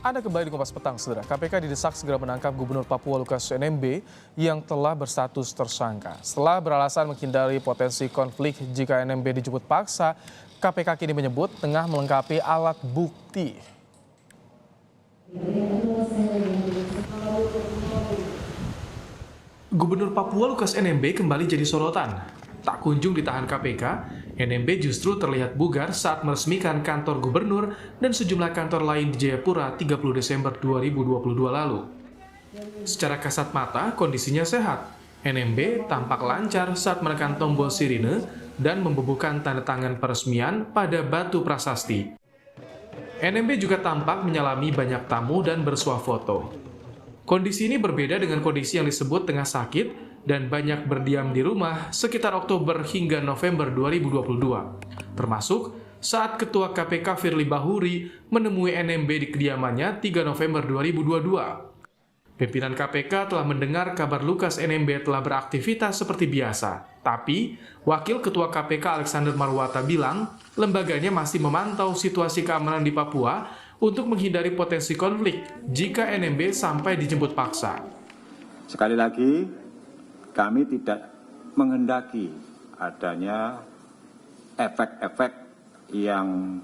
Ada kembali di Kompas Petang, Saudara. KPK didesak segera menangkap Gubernur Papua Lukas NMB yang telah berstatus tersangka. Setelah beralasan menghindari potensi konflik jika NMB dijemput paksa, KPK kini menyebut tengah melengkapi alat bukti. Gubernur Papua Lukas NMB kembali jadi sorotan. Tak kunjung ditahan KPK, NMB justru terlihat bugar saat meresmikan kantor gubernur dan sejumlah kantor lain di Jayapura 30 Desember 2022 lalu. Secara kasat mata, kondisinya sehat. NMB tampak lancar saat menekan tombol sirine dan membubuhkan tanda tangan peresmian pada batu prasasti. NMB juga tampak menyalami banyak tamu dan bersuah foto. Kondisi ini berbeda dengan kondisi yang disebut tengah sakit dan banyak berdiam di rumah sekitar Oktober hingga November 2022. Termasuk saat Ketua KPK Firly Bahuri menemui NMB di kediamannya 3 November 2022. Pimpinan KPK telah mendengar kabar Lukas NMB telah beraktivitas seperti biasa. Tapi, Wakil Ketua KPK Alexander Marwata bilang, lembaganya masih memantau situasi keamanan di Papua untuk menghindari potensi konflik jika NMB sampai dijemput paksa. Sekali lagi, kami tidak menghendaki adanya efek-efek yang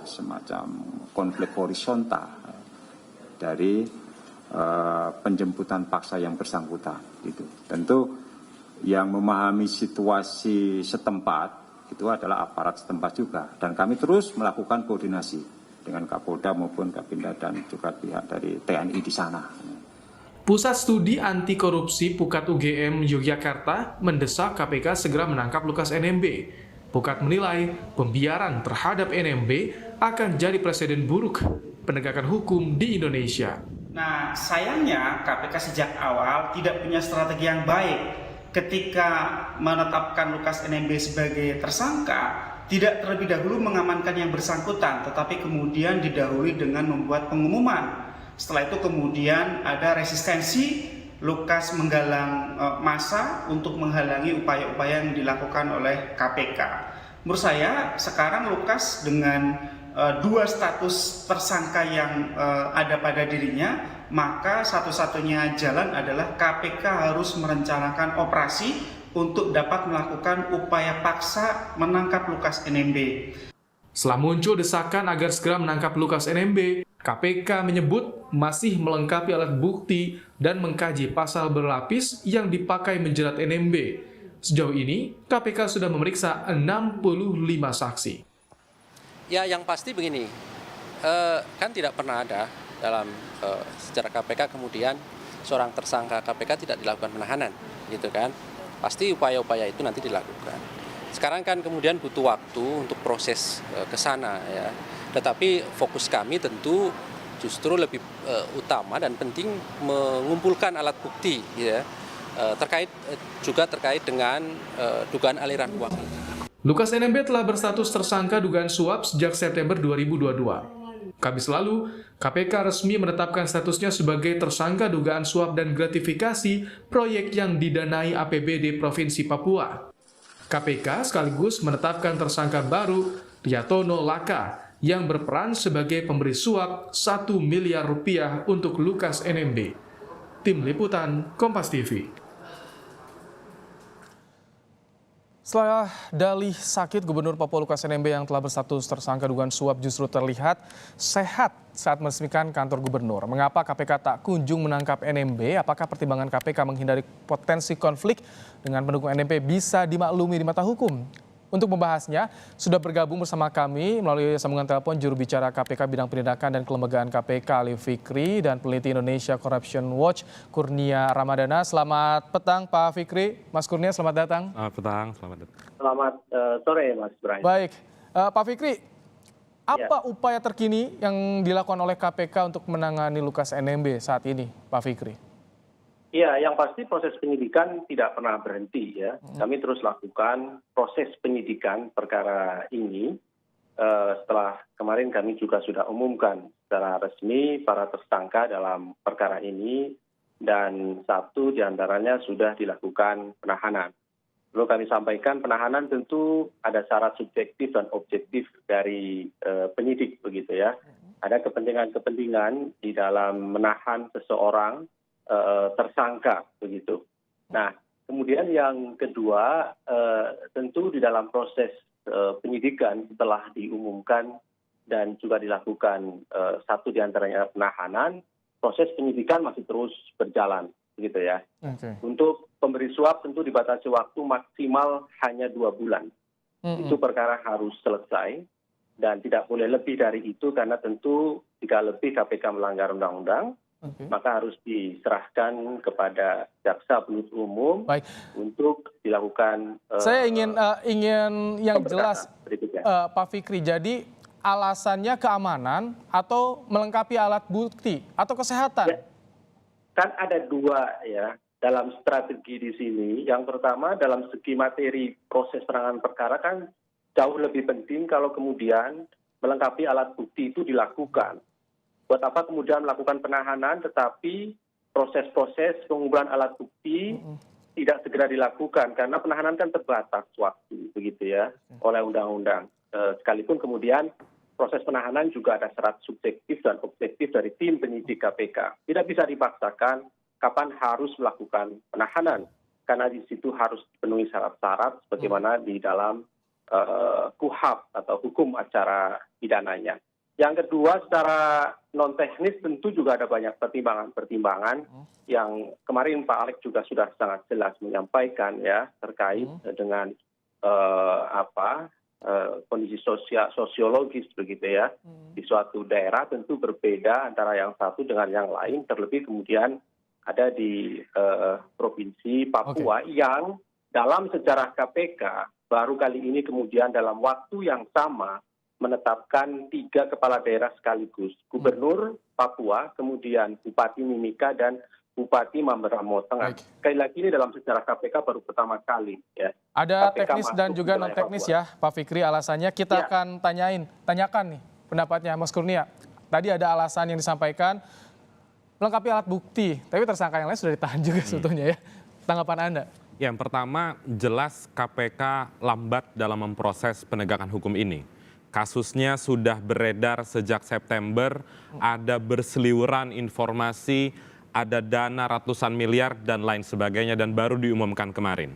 semacam konflik horizontal dari penjemputan paksa yang bersangkutan. Gitu. Tentu yang memahami situasi setempat itu adalah aparat setempat juga, dan kami terus melakukan koordinasi dengan Kapolda maupun Kapinda dan juga pihak dari TNI di sana. Pusat Studi Anti Korupsi Pukat UGM Yogyakarta mendesak KPK segera menangkap Lukas NMB. Pukat menilai pembiaran terhadap NMB akan jadi presiden buruk penegakan hukum di Indonesia. Nah, sayangnya KPK sejak awal tidak punya strategi yang baik ketika menetapkan Lukas NMB sebagai tersangka. Tidak terlebih dahulu mengamankan yang bersangkutan, tetapi kemudian didahului dengan membuat pengumuman. Setelah itu kemudian ada resistensi, Lukas menggalang massa untuk menghalangi upaya-upaya yang dilakukan oleh KPK. Menurut saya sekarang Lukas dengan dua status tersangka yang ada pada dirinya, maka satu-satunya jalan adalah KPK harus merencanakan operasi untuk dapat melakukan upaya paksa menangkap Lukas NMB. Setelah muncul desakan agar segera menangkap Lukas NMB, KPK menyebut masih melengkapi alat bukti dan mengkaji pasal berlapis yang dipakai menjerat NMB. Sejauh ini, KPK sudah memeriksa 65 saksi. Ya, yang pasti begini, kan tidak pernah ada dalam sejarah KPK kemudian seorang tersangka KPK tidak dilakukan penahanan, gitu kan? Pasti upaya-upaya itu nanti dilakukan. Sekarang kan kemudian butuh waktu untuk proses ke sana ya. Tetapi fokus kami tentu justru lebih utama dan penting mengumpulkan alat bukti ya. Terkait dengan dugaan aliran uang. Lukas NMB telah berstatus tersangka dugaan suap sejak September 2022. Kamis lalu, KPK resmi menetapkan statusnya sebagai tersangka dugaan suap dan gratifikasi proyek yang didanai APBD Provinsi Papua. KPK sekaligus menetapkan tersangka baru Riyatono Laka yang berperan sebagai pemberi suap 1 miliar rupiah untuk Lukas NMB. Tim Liputan Kompas TV. Setelah dalih sakit, Gubernur Papua Lukas NMB yang telah berstatus tersangka dugaan suap justru terlihat sehat saat meresmikan kantor gubernur. Mengapa KPK tak kunjung menangkap NMB? Apakah pertimbangan KPK menghindari potensi konflik dengan pendukung NMB bisa dimaklumi di mata hukum? Untuk membahasnya, sudah bergabung bersama kami melalui sambungan telepon juru bicara KPK bidang penindakan dan kelembagaan KPK Ali Fikri dan peneliti Indonesia Corruption Watch Kurnia Ramadana. Selamat petang Pak Fikri. Mas Kurnia, selamat datang. Selamat petang, selamat datang. Selamat sore Mas Brian. Baik, Pak Fikri, apa upaya terkini yang dilakukan oleh KPK untuk menangani Lukas NMB saat ini, Pak Fikri? Iya, yang pasti proses penyidikan tidak pernah berhenti ya. Kami terus lakukan proses penyidikan perkara ini. Setelah kemarin kami juga sudah umumkan secara resmi para tersangka dalam perkara ini dan satu diantaranya sudah dilakukan penahanan. Perlu kami sampaikan penahanan tentu ada syarat subjektif dan objektif dari penyidik begitu ya. ada kepentingan-kepentingan di dalam menahan seseorang tersangka begitu. Nah, kemudian yang kedua, tentu di dalam proses penyidikan setelah diumumkan dan juga dilakukan satu di antaranya penahanan, proses penyidikan masih terus berjalan, begitu ya. Oke. Untuk pemberi suap tentu dibatasi waktu maksimal hanya 2 bulan. Itu perkara harus selesai dan tidak boleh lebih dari itu karena tentu jika lebih KPK melanggar undang-undang, maka harus diserahkan kepada jaksa penuntut umum Baik. untuk dilakukan. Saya ingin yang jelas, berikutnya. Pak Fikri. Jadi alasannya keamanan atau melengkapi alat bukti atau kesehatan? Ya, kan ada 2 ya dalam strategi di sini. Yang pertama dalam segi materi proses penanganan perkara kan jauh lebih penting kalau kemudian melengkapi alat bukti itu dilakukan. Buat apa kemudian melakukan penahanan tetapi proses-proses pengumpulan alat bukti tidak segera dilakukan karena penahanan kan terbatas waktu begitu ya oleh undang-undang. Sekalipun kemudian proses penahanan juga ada syarat subjektif dan objektif dari tim penyidik KPK. Tidak bisa dipaksakan kapan harus melakukan penahanan karena di situ harus dipenuhi syarat-syarat sebagaimana di dalam KUHAP atau hukum acara pidananya. Yang kedua, secara non-teknis tentu juga ada banyak pertimbangan-pertimbangan yang kemarin Pak Alex juga sudah sangat jelas menyampaikan ya terkait dengan kondisi sosiologis begitu ya. Di suatu daerah tentu berbeda antara yang satu dengan yang lain, terlebih kemudian ada di Provinsi Papua yang dalam sejarah KPK baru kali ini kemudian dalam waktu yang sama menetapkan 3 kepala daerah sekaligus, Gubernur Papua, kemudian Bupati Mimika dan Bupati Mamberamo Tengah. Sekali lagi ini dalam sejarah KPK baru pertama kali. Ya. Ada KPK teknis dan masuk juga ke non wilayah teknis Papua. ya Pak Fikri alasannya. Kita Ya. akan tanyakan nih pendapatnya Mas Kurnia. Tadi ada alasan yang disampaikan melengkapi alat bukti, tapi tersangka yang lain sudah ditahan juga sebetulnya ya. Tanggapan Anda? Yang pertama, jelas KPK lambat dalam memproses penegakan hukum ini. Kasusnya sudah beredar sejak September, ada berseliweran informasi, ada dana ratusan miliar dan lain sebagainya dan baru diumumkan kemarin.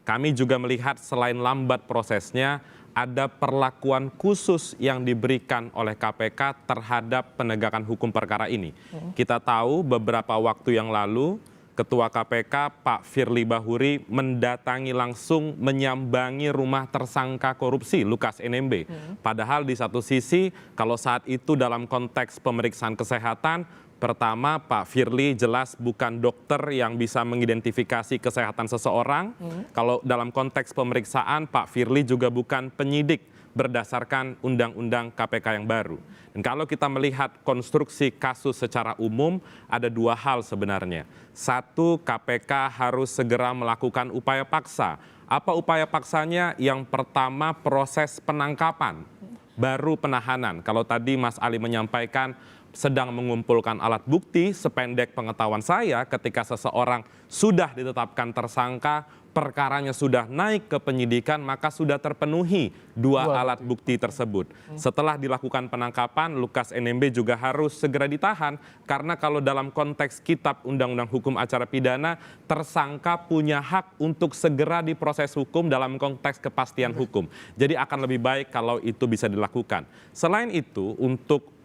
Kami juga melihat selain lambat prosesnya, ada perlakuan khusus yang diberikan oleh KPK terhadap penegakan hukum perkara ini. Kita tahu beberapa waktu yang lalu, Ketua KPK Pak Firly Bahuri mendatangi langsung menyambangi rumah tersangka korupsi Lukas NMB. Padahal di satu sisi kalau saat itu dalam konteks pemeriksaan kesehatan, pertama Pak Firly jelas bukan dokter yang bisa mengidentifikasi kesehatan seseorang. Kalau dalam konteks pemeriksaan Pak Firly juga bukan penyidik berdasarkan undang-undang KPK yang baru. Dan kalau kita melihat konstruksi kasus secara umum, ada 2 hal sebenarnya. Satu, KPK harus segera melakukan upaya paksa. Apa upaya paksanya? Yang pertama, proses penangkapan, baru penahanan. Kalau tadi Mas Ali menyampaikan sedang mengumpulkan alat bukti, sependek pengetahuan saya ketika seseorang sudah ditetapkan tersangka, perkaranya sudah naik ke penyidikan, maka sudah terpenuhi 2 alat bukti tersebut. Setelah dilakukan penangkapan, Lukas NMB juga harus segera ditahan, karena kalau dalam konteks kitab Undang-Undang Hukum Acara Pidana, tersangka punya hak untuk segera diproses hukum dalam konteks kepastian hukum. Jadi akan lebih baik kalau itu bisa dilakukan. Selain itu, untuk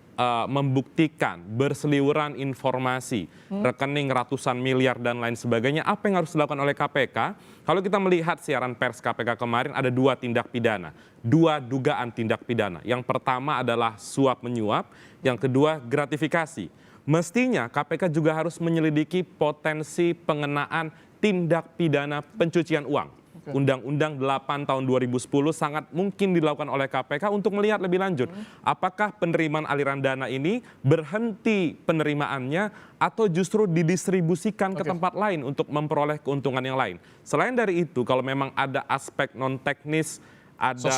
membuktikan berseliweran informasi, rekening ratusan miliar dan lain sebagainya, apa yang harus dilakukan oleh KPK? Kalau kita melihat siaran pers KPK kemarin ada 2 tindak pidana, 2 dugaan tindak pidana. Yang pertama adalah suap menyuap, yang kedua gratifikasi. Mestinya KPK juga harus menyelidiki potensi pengenaan tindak pidana pencucian uang. Undang-Undang 8 tahun 2010 sangat mungkin dilakukan oleh KPK untuk melihat lebih lanjut. Apakah penerimaan aliran dana ini berhenti penerimaannya atau justru didistribusikan ke tempat lain untuk memperoleh keuntungan yang lain. Selain dari itu, kalau memang ada aspek non-teknis, ada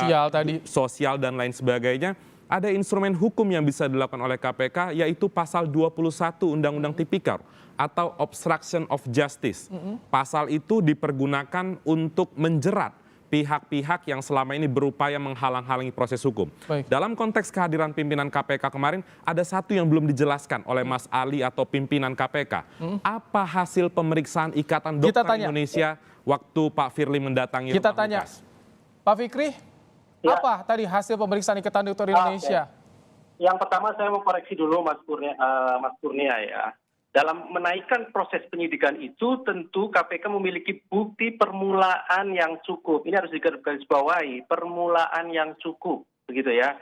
sosial dan lain sebagainya, ada instrumen hukum yang bisa dilakukan oleh KPK, yaitu pasal 21 Undang-Undang Tipikor atau obstruction of justice. Pasal itu dipergunakan untuk menjerat pihak-pihak yang selama ini berupaya menghalang-halangi proses hukum. Baik. Dalam konteks kehadiran pimpinan KPK kemarin, ada satu yang belum dijelaskan oleh Mas Ali atau pimpinan KPK. Apa hasil pemeriksaan Ikatan Dokter tanya. Indonesia waktu Pak Firly mendatangi Kita rumah tanya, Lukas? Pak Fikri, Ya. apa tadi hasil pemeriksaan Ikatan Dokter Indonesia? Yang pertama saya mau koreksi dulu Mas Kurnia ya. Dalam menaikkan proses penyidikan itu tentu KPK memiliki bukti permulaan yang cukup. Ini harus digarisbawahi, permulaan yang cukup, begitu ya.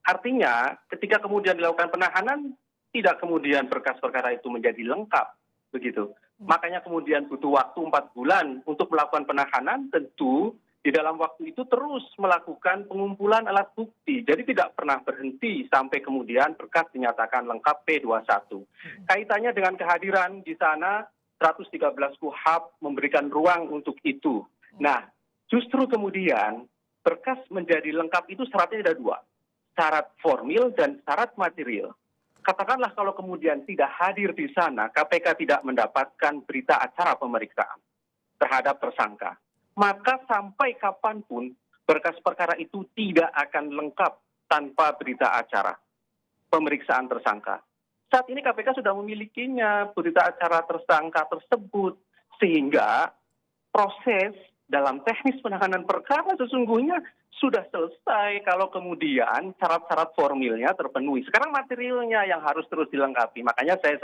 Artinya ketika kemudian dilakukan penahanan, tidak kemudian berkas perkara itu menjadi lengkap, begitu. Makanya kemudian butuh waktu 4 bulan untuk melakukan penahanan, tentu di dalam waktu itu terus melakukan pengumpulan alat bukti. Jadi tidak pernah berhenti sampai kemudian berkas dinyatakan lengkap P21. Kaitannya dengan kehadiran di sana 113 KUHP memberikan ruang untuk itu. Nah, justru kemudian berkas menjadi lengkap itu syaratnya ada 2. Syarat formil dan syarat material. Katakanlah kalau kemudian tidak hadir di sana, KPK tidak mendapatkan berita acara pemeriksaan terhadap tersangka, maka sampai kapanpun berkas perkara itu tidak akan lengkap tanpa berita acara pemeriksaan tersangka. Saat ini KPK sudah memilikinya berita acara tersangka tersebut, sehingga proses dalam teknis penanganan perkara sesungguhnya sudah selesai kalau kemudian syarat-syarat formilnya terpenuhi. Sekarang materialnya yang harus terus dilengkapi. Makanya saya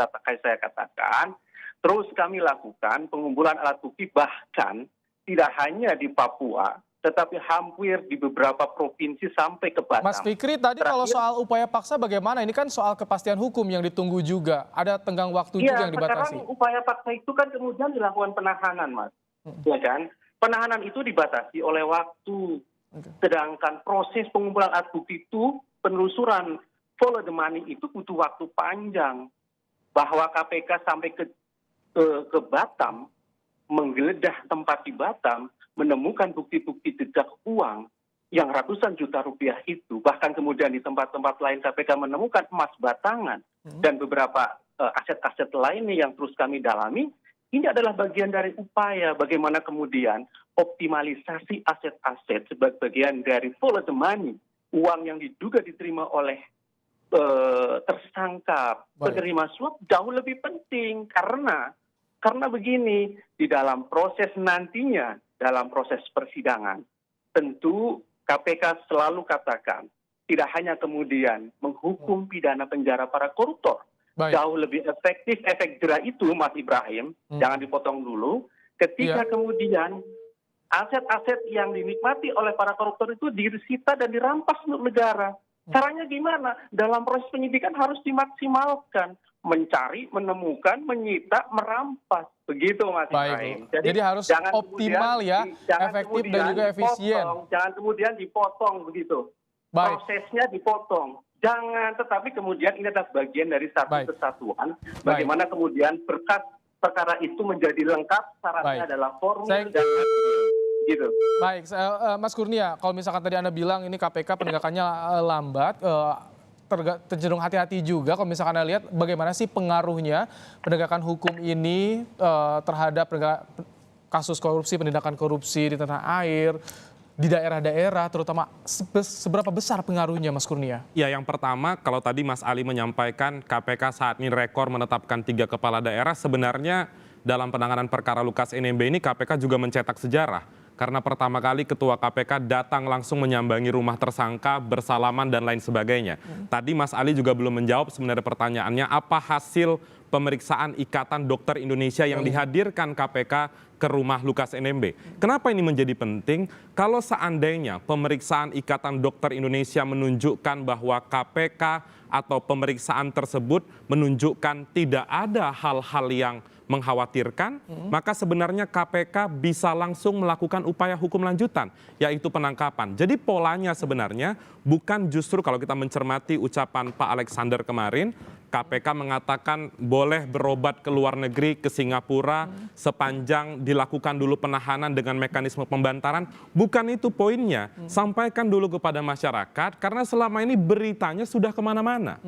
katakan, terus kami lakukan pengumpulan alat bukti bahkan tidak hanya di Papua, tetapi hampir di beberapa provinsi sampai ke Batam. Mas Fikri, tadi kalau soal upaya paksa bagaimana? Ini kan soal kepastian hukum yang ditunggu juga. Ada tenggang waktu juga yang dibatasi. Sekarang upaya paksa itu kan kemudian dilakukan penahanan, Mas. Ya kan? Penahanan itu dibatasi oleh waktu. Sedangkan proses pengumpulan alat bukti itu, penelusuran follow the money itu butuh waktu panjang. Bahwa KPK sampai ke Batam, menggeledah tempat di Batam, menemukan bukti-bukti jejak uang yang ratusan juta rupiah itu, bahkan kemudian di tempat-tempat lain KPK menemukan emas batangan dan beberapa aset-aset lainnya yang terus kami dalami. Ini adalah bagian dari upaya bagaimana kemudian optimalisasi aset-aset sebagai bagian dari follow the money, uang yang diduga diterima oleh tersangka penerima suap jauh lebih penting karena begini, di dalam proses nantinya, dalam proses persidangan, tentu KPK selalu katakan, tidak hanya kemudian menghukum pidana penjara para koruptor. Jauh lebih efektif, efek jerah itu, Mas Ibrahim, jangan dipotong dulu, ketika kemudian aset-aset yang dinikmati oleh para koruptor itu disita dan dirampas untuk negara. Caranya gimana? Dalam proses penyidikan harus dimaksimalkan. Mencari, menemukan, menyita, merampas. Begitu Mas Ibrahim. Jadi harus optimal ya, efektif dan juga efisien. Jangan kemudian dipotong begitu. Prosesnya dipotong. Jangan, tetapi kemudian ini adalah bagian dari satu kesatuan. Bagaimana kemudian berkas perkara itu menjadi lengkap, syaratnya adalah formil dan gitu. Baik, Mas Kurnia, kalau misalkan tadi Anda bilang ini KPK penegakannya lambat, cenderung hati-hati juga kalau misalkan Anda lihat bagaimana sih pengaruhnya penegakan hukum ini terhadap kasus korupsi, penindakan korupsi di tanah air, di daerah-daerah, terutama seberapa besar pengaruhnya, Mas Kurnia? Ya, yang pertama, kalau tadi Mas Ali menyampaikan KPK saat ini rekor menetapkan 3 kepala daerah, sebenarnya dalam penanganan perkara Lukas NMB ini KPK juga mencetak sejarah. Karena pertama kali Ketua KPK datang langsung menyambangi rumah tersangka, bersalaman dan lain sebagainya. Tadi Mas Ali juga belum menjawab sebenarnya pertanyaannya, apa hasil pemeriksaan Ikatan Dokter Indonesia yang dihadirkan KPK ke rumah Lukas NMB. Kenapa ini menjadi penting? Kalau seandainya pemeriksaan Ikatan Dokter Indonesia menunjukkan bahwa KPK atau pemeriksaan tersebut menunjukkan tidak ada hal-hal yang mengkhawatirkan, maka sebenarnya KPK bisa langsung melakukan upaya hukum lanjutan, yaitu penangkapan. Jadi polanya sebenarnya bukan justru kalau kita mencermati ucapan Pak Alexander kemarin, KPK mengatakan boleh berobat ke luar negeri, ke Singapura, sepanjang dilakukan dulu penahanan dengan mekanisme pembantaran. Bukan itu poinnya. Sampaikan dulu kepada masyarakat, karena selama ini beritanya sudah kemana-mana.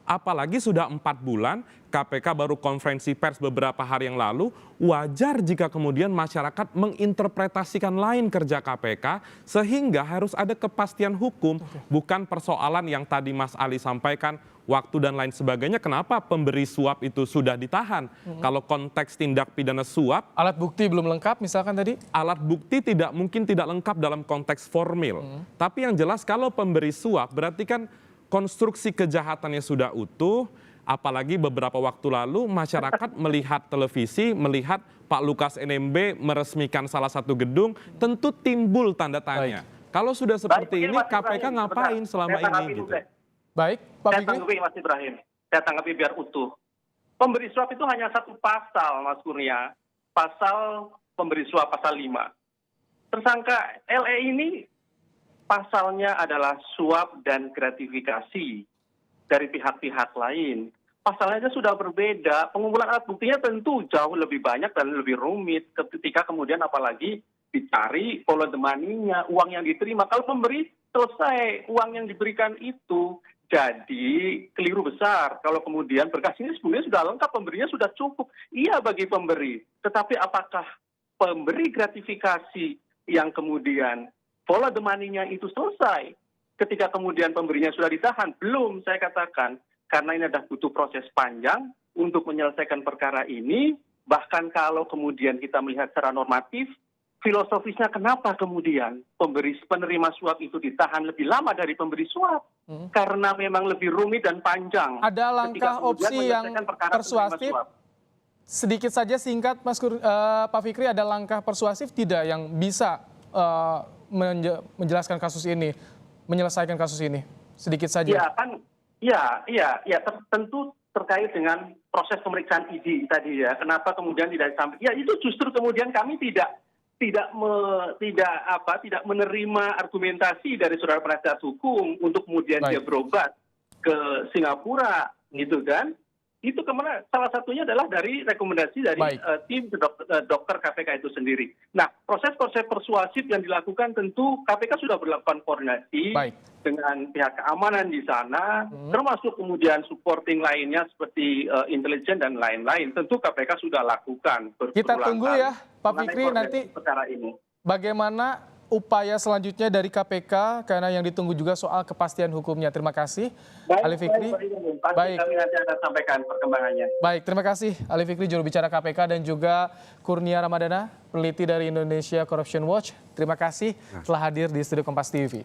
Apalagi sudah 4 bulan, KPK baru konferensi pers beberapa hari yang lalu, wajar jika kemudian masyarakat menginterpretasikan lain kerja KPK, sehingga harus ada kepastian hukum, bukan persoalan yang tadi Mas Ali sampaikan, waktu dan lain sebagainya. Kenapa pemberi suap itu sudah ditahan? Kalau konteks tindak pidana suap, Alat bukti belum lengkap misalkan tadi? alat bukti mungkin tidak lengkap dalam konteks formil. Tapi yang jelas kalau pemberi suap berarti kan konstruksi kejahatannya sudah utuh. Apalagi beberapa waktu lalu masyarakat melihat televisi, melihat Pak Lukas NMB meresmikan salah satu gedung, tentu timbul tanda tanya. Kalau sudah seperti ini, KPK ngapain selama ini? Gitu. Baik, Pak Saya Fikri. tanggapi Mas Ibrahim. Saya tanggapi biar utuh. Pemberi suap itu hanya satu pasal, Mas Kurnia. Pasal pemberi suap, pasal 5. Tersangka LE ini pasalnya adalah suap dan gratifikasi dari pihak-pihak lain. Pasalnya sudah berbeda. Pengumpulan alat buktinya tentu jauh lebih banyak dan lebih rumit ketika kemudian apalagi dicari follow the money-nya, uang yang diterima. Kalau pemberi selesai uang yang diberikan itu, jadi keliru besar. Kalau kemudian berkas ini sebenarnya sudah lengkap, pemberinya sudah cukup. Iya bagi pemberi. Tetapi apakah pemberi gratifikasi yang kemudian follow the money-nya itu selesai ketika kemudian pemberinya sudah ditahan? Belum, saya katakan. Karena ini ada butuh proses panjang untuk menyelesaikan perkara ini. Bahkan kalau kemudian kita melihat secara normatif, filosofisnya kenapa kemudian penerima suap itu ditahan lebih lama dari pemberi suap? Karena memang lebih rumit dan panjang. Ada langkah opsi yang persuasif? Sedikit saja singkat, Pak Fikri, ada langkah persuasif tidak yang bisa menjelaskan kasus ini, menyelesaikan kasus ini? Sedikit saja. Tentu terkait dengan proses pemeriksaan ID tadi ya. Kenapa kemudian tidak sampai? Ya itu justru kemudian kami tidak menerima argumentasi dari saudara penasihat hukum untuk kemudian dia berobat ke Singapura, gitu kan? Itu kemana? Salah satunya adalah dari rekomendasi dari tim dokter KPK itu sendiri. Nah, proses-proses persuasif yang dilakukan tentu KPK sudah berlakukan koordinasi dengan pihak keamanan di sana, termasuk kemudian supporting lainnya seperti intelijen dan lain-lain. Tentu KPK sudah lakukan. Kita tunggu ya, Pak Fikri, nanti perkara ini. Bagaimana upaya selanjutnya dari KPK, karena yang ditunggu juga soal kepastian hukumnya. Terima kasih, Ali Fikri. Baik, kami nanti akan sampaikan perkembangannya. Baik, terima kasih Ali Fikri, juru bicara KPK, dan juga Kurnia Ramadana, peneliti dari Indonesia Corruption Watch. Terima kasih telah hadir di Studio Kompas TV.